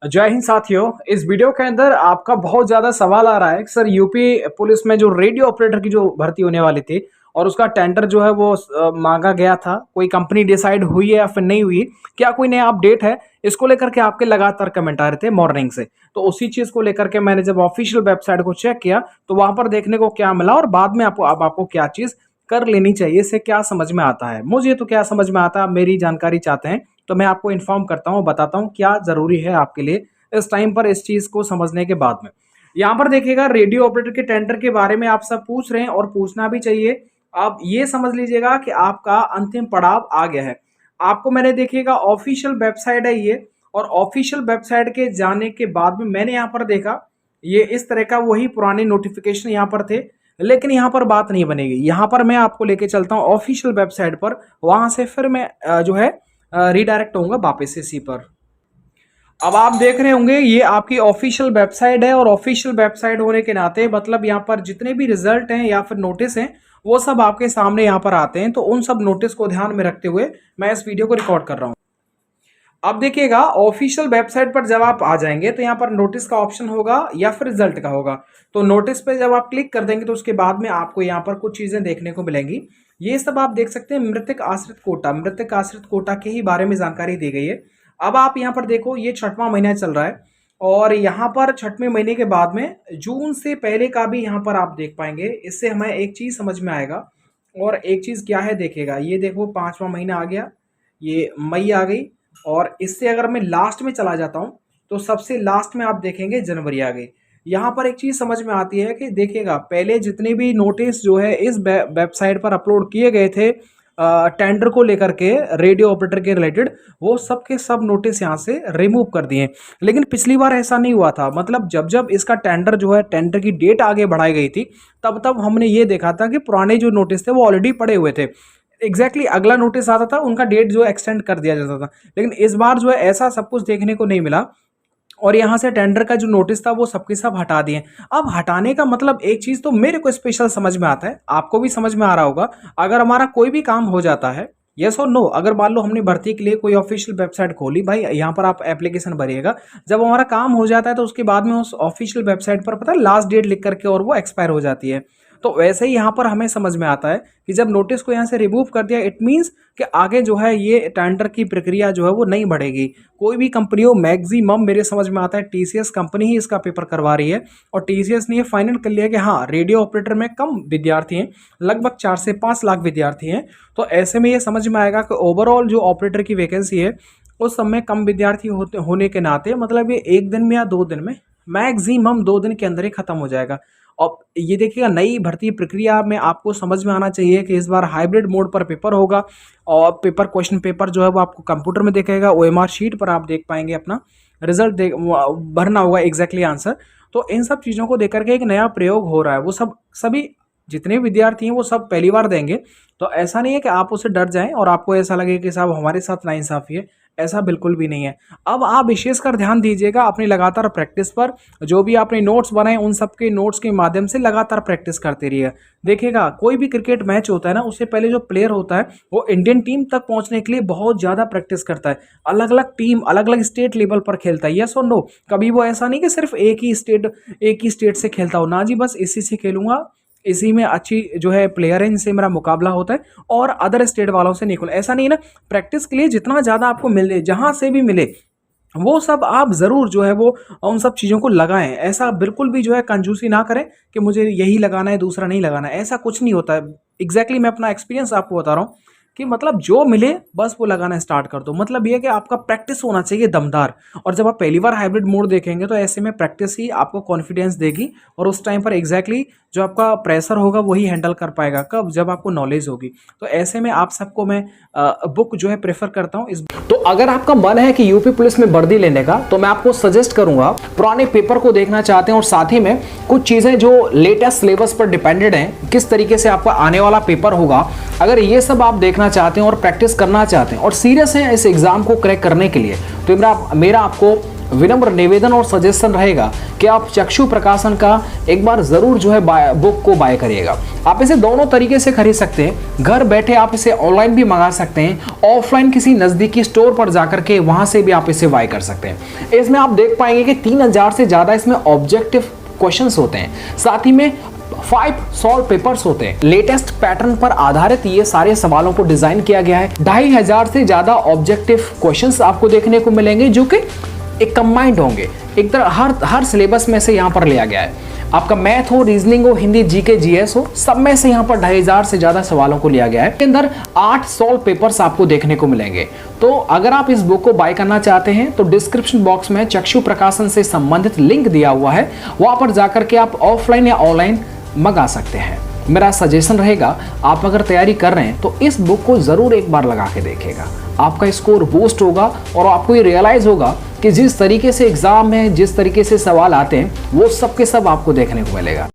जय हिंद साथियों। इस वीडियो के अंदर आपका बहुत ज़्यादा सवाल आ रहा है कि सर यूपी पुलिस में जो रेडियो ऑपरेटर की जो भर्ती होने वाली थी और उसका टेंडर जो है वो मांगा गया था, कोई कंपनी डिसाइड हुई है या फिर नहीं हुई, क्या कोई नया अपडेट है? इसको लेकर के आपके लगातार कमेंट आ रहे थे मॉर्निंग से। तो उसी चीज़ को लेकर के मैंने जब ऑफिशियल वेबसाइट को चेक किया तो वहां पर देखने को क्या मिला और बाद में आपको अब आपको क्या चीज़ कर लेनी चाहिए, इससे क्या समझ में आता है। मुझे तो क्या समझ में आता है, आप मेरी जानकारी चाहते हैं तो मैं आपको इन्फॉर्म करता हूँ, बताता हूँ क्या ज़रूरी है आपके लिए इस टाइम पर इस चीज़ को समझने के बाद में। यहाँ पर देखिएगा, रेडियो ऑपरेटर के टेंडर के बारे में आप सब पूछ रहे हैं और पूछना भी चाहिए। आप ये समझ लीजिएगा कि आपका अंतिम पड़ाव आ गया है। आपको मैंने देखिएगा ऑफिशियल वेबसाइट है ये, और ऑफिशियल वेबसाइट के जाने के बाद में मैंने यहाँ पर देखा ये इस तरह का वही पुराने नोटिफिकेशन यहाँ पर थे, लेकिन यहाँ पर बात नहीं बनेगी। यहाँ पर मैं आपको लेके चलता हूँ ऑफिशियल वेबसाइट पर, वहां से फिर मैं जो है रीडायरेक्ट होऊंगा वापस इसी पर। अब आप देख रहे होंगे ये आपकी ऑफिशियल वेबसाइट है, और ऑफिशियल वेबसाइट होने के नाते मतलब यहाँ पर जितने भी रिजल्ट हैं या फिर नोटिस हैं वो सब आपके सामने यहाँ पर आते हैं। तो उन सब नोटिस को ध्यान में रखते हुए मैं इस वीडियो को रिकॉर्ड कर रहा हूँ। अब देखिएगा ऑफिशियल वेबसाइट पर जब आप आ जाएंगे तो यहाँ पर नोटिस का ऑप्शन होगा या फिर रिजल्ट का होगा। तो नोटिस पे जब आप क्लिक कर देंगे तो उसके बाद में आपको यहाँ पर कुछ चीजें देखने को मिलेंगी। ये सब आप देख सकते हैं मृतक आश्रित कोटा के ही बारे में जानकारी दी गई है। अब आप यहाँ पर देखो, ये 6वां महीना चल रहा है और यहाँ पर 6वें महीने के बाद में जून से पहले का भी यहाँ पर आप देख पाएंगे। इससे हमें एक चीज समझ में आएगा, और एक चीज क्या है देखिएगा, ये देखो 5वां महीना आ गया, ये मई आ गई, और इससे अगर मैं लास्ट में चला जाता हूँ तो सबसे लास्ट में आप देखेंगे जनवरी आ गई। यहाँ पर एक चीज समझ में आती है कि देखिएगा पहले जितने भी नोटिस जो है इस वेबसाइट पर अपलोड किए गए थे टेंडर को लेकर के रेडियो ऑपरेटर के रिलेटेड, वो सब के सब नोटिस यहाँ से रिमूव कर दिए। लेकिन पिछली बार ऐसा नहीं हुआ था, मतलब जब जब इसका टेंडर जो है टेंडर की डेट आगे बढ़ाई गई थी तब तब हमने ये देखा था कि पुराने जो नोटिस थे वो ऑलरेडी पड़े हुए थे। अगला नोटिस आता था, उनका डेट जो एक्सटेंड कर दिया जाता था। लेकिन इस बार जो है ऐसा सब कुछ देखने को नहीं मिला, और यहाँ से टेंडर का जो नोटिस था वो सबके सब हटा दिए। अब हटाने का मतलब एक चीज तो मेरे को स्पेशल समझ में आता है, आपको भी समझ में आ रहा होगा। अगर हमारा कोई भी काम हो जाता है, यस और नो, अगर मान लो हमने भर्ती के लिए कोई ऑफिशियल वेबसाइट खोली, भाई यहाँ पर आप एप्लीकेशन भरिएगा, जब हमारा काम हो जाता है तो उसके बाद में उस ऑफिशियल वेबसाइट पर पता है लास्ट डेट लिख करके और वो एक्सपायर हो जाती है। तो वैसे ही यहाँ पर हमें समझ में आता है कि जब नोटिस को यहाँ से रिमूव कर दिया, इट मीन्स कि आगे जो है ये टेंडर की प्रक्रिया जो है वो नहीं बढ़ेगी। कोई भी कंपनी हो, मैक्सिमम मेरे समझ में आता है टीसीएस कंपनी ही इसका पेपर करवा रही है, और टीसीएस ने ये फाइनल कर लिया कि हाँ रेडियो ऑपरेटर में कम विद्यार्थी हैं, लगभग 4 से 5 लाख विद्यार्थी हैं। तो ऐसे में ये समझ में आएगा कि ओवरऑल जो ऑपरेटर की वैकेंसी है उस सब में कम विद्यार्थी होने के नाते मतलब ये 1 दिन में या 2 दिन में, मैक्सिमम 2 दिन के अंदर ही खत्म हो जाएगा। और ये देखिएगा नई भर्ती प्रक्रिया में आपको समझ में आना चाहिए कि इस बार हाइब्रिड मोड पर पेपर होगा, और क्वेश्चन पेपर जो है वो आपको कंप्यूटर में देखेगा, ओएमआर शीट पर आप देख पाएंगे, अपना रिजल्ट भरना होगा एग्जैक्टली आंसर। तो इन सब चीज़ों को देख करके एक नया प्रयोग हो रहा है, वो सभी जितने विद्यार्थी हैं वो सब पहली बार देंगे। तो ऐसा नहीं है कि आप उससे डर जाएं और आपको ऐसा लगे कि साहब हमारे साथ नाइंसाफ़ी है, ऐसा बिल्कुल भी नहीं है। अब आप विशेषकर ध्यान दीजिएगा अपनी लगातार प्रैक्टिस पर, जो भी आपने नोट्स बनाए उन सब के नोट्स के माध्यम से लगातार प्रैक्टिस करते रहिए। देखिएगा कोई भी क्रिकेट मैच होता है ना, उससे पहले जो प्लेयर होता है वो इंडियन टीम तक पहुंचने के लिए बहुत ज़्यादा प्रैक्टिस करता है। अलग अलग टीम अलग अलग स्टेट लेवल पर खेलता है, यस और नो। कभी वो ऐसा नहीं कि सिर्फ एक ही स्टेट से खेलता हो, ना जी, बस इसी से खेलूंगा, इसी में अच्छी जो है प्लेयर है, इनसे मेरा मुकाबला होता है और अदर स्टेट वालों से नहीं खोला, ऐसा नहीं है ना। प्रैक्टिस के लिए जितना ज़्यादा आपको मिले, जहाँ से भी मिले वो सब आप ज़रूर जो है वो उन सब चीज़ों को लगाएं। ऐसा बिल्कुल भी जो है कंजूसी ना करें कि मुझे यही लगाना है दूसरा नहीं लगाना है, ऐसा कुछ नहीं होता है। एग्जैक्टली मैं अपना एक्सपीरियंस आपको बता रहा हूँ कि मतलब जो मिले बस वो लगाना स्टार्ट कर दो। मतलब ये है कि आपका प्रैक्टिस होना चाहिए दमदार, और जब आप पहली बार हाइब्रिड मोड देखेंगे तो ऐसे में प्रैक्टिस ही आपको कॉन्फिडेंस देगी, और उस टाइम पर एग्जैक्टली जो आपका प्रेशर होगा वही हैंडल कर पाएगा, कब, जब आपको नॉलेज होगी। तो ऐसे में आप सबको मैं बुक जो है प्रेफर करता हूँ। तो अगर आपका मन है कि यूपी पुलिस में वर्दी लेने का, तो मैं आपको सजेस्ट करूंगा, पुराने पेपर को देखना चाहते हैं और साथ ही में कुछ चीज़ें जो लेटेस्ट सिलेबस पर डिपेंडेड हैं, किस तरीके से आपका आने वाला पेपर होगा, अगर ये सब आप देखना चाहते हैं और प्रैक्टिस करना चाहते हैं और सीरियस हैं इस एग्ज़ाम को क्रैक करने के लिए, तो मेरा आपको विनम्र निवेदन और सजेशन रहेगा कि आप चक्षु प्रकाशन का एक बार जरूर जो है बुक को बाय करिएगा। आप इसे दोनों तरीके से खरीद सकते हैं, घर बैठे आप इसे ऑनलाइन भी मंगा सकते हैं, ऑफलाइन किसी नजदीकी स्टोर पर जाकर के वहां से भी आप इसे बाय कर सकते हैं। इसमें आप देख पाएंगे कि 3000 से ज्यादा इसमें ऑब्जेक्टिव क्वेश्चंस होते हैं, साथ ही में 5 सॉल्व पेपर्स होते हैं। लेटेस्ट पैटर्न पर आधारित ये सारे सवालों को डिजाइन किया गया है। 2500 से ज्यादा ऑब्जेक्टिव क्वेश्चंस आपको देखने को मिलेंगे जो कि एक कंबाइंड होंगे, एक तरह हर सिलेबस में से यहाँ पर लिया गया है। आपका मैथ हो, रीजनिंग हो, हिंदी, जीके, जीएस हो, सब में से यहाँ पर 2500 से ज्यादा सवालों को लिया गया है। इसके अंदर 8 सॉल्व पेपर्स आपको देखने को मिलेंगे। तो अगर आप इस बुक को बाय करना चाहते हैं तो डिस्क्रिप्शन बॉक्स में चक्षु प्रकाशन से संबंधित लिंक दिया हुआ है, वहां पर जाकर के आप ऑफलाइन या ऑनलाइन मंगा सकते हैं। मेरा सजेशन रहेगा, आप अगर तैयारी कर रहे हैं तो इस बुक को जरूर एक बार लगा के देखिएगा। आपका स्कोर बूस्ट होगा और आपको ये रियलाइज होगा कि जिस तरीके से एग्जाम में जिस तरीके से सवाल आते हैं वो सब के सब आपको देखने को मिलेगा।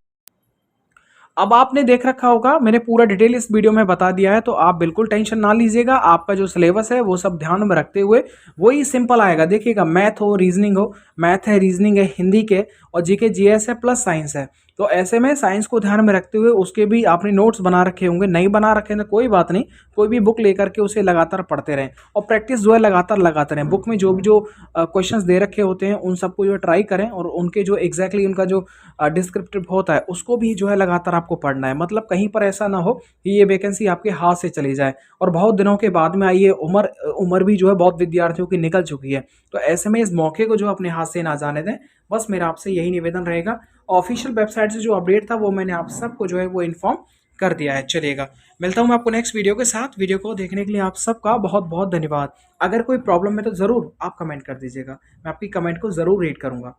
अब आपने देख रखा होगा, मैंने पूरा डिटेल इस वीडियो में बता दिया है, तो आप बिल्कुल टेंशन ना लीजिएगा। आपका जो सिलेबस है वो सब ध्यान में रखते हुए वही सिंपल आएगा। देखिएगा, मैथ हो, रीजनिंग हो, मैथ है, रीजनिंग है, हिंदी के और जीके जीएस है, प्लस साइंस है। तो ऐसे में साइंस को ध्यान में रखते हुए उसके भी आपने नोट्स बना रखे होंगे। नहीं बना रखे तो कोई बात नहीं, कोई भी बुक लेकर के उसे लगातार पढ़ते रहें और प्रैक्टिस जो है लगातार लगाते रहें। बुक में जो भी जो क्वेश्चंस दे रखे होते हैं उन सबको जो ट्राई करें और उनके जो एग्जैक्टली उनका जो डिस्क्रिप्टिव होता है उसको भी जो है लगातार आपको पढ़ना है। मतलब कहीं पर ऐसा ना हो कि ये वैकेंसी आपके हाथ से चली जाए और बहुत दिनों के बाद में आई है। उम्र भी जो है बहुत विद्यार्थियों की निकल चुकी है, तो ऐसे में इस मौके को जो अपने हाथ से ना जाने दें। बस मेरा आपसे यही निवेदन रहेगा। ऑफिशियल वेबसाइट से जो अपडेट था वो मैंने आप सबको जो है वो इन्फॉर्म कर दिया है। चलिएगा, मिलता हूँ मैं आपको नेक्स्ट वीडियो के साथ। वीडियो को देखने के लिए आप सबका बहुत बहुत धन्यवाद। अगर कोई प्रॉब्लम है तो ज़रूर आप कमेंट कर दीजिएगा, मैं आपकी कमेंट को ज़रूर रीड करूँगा।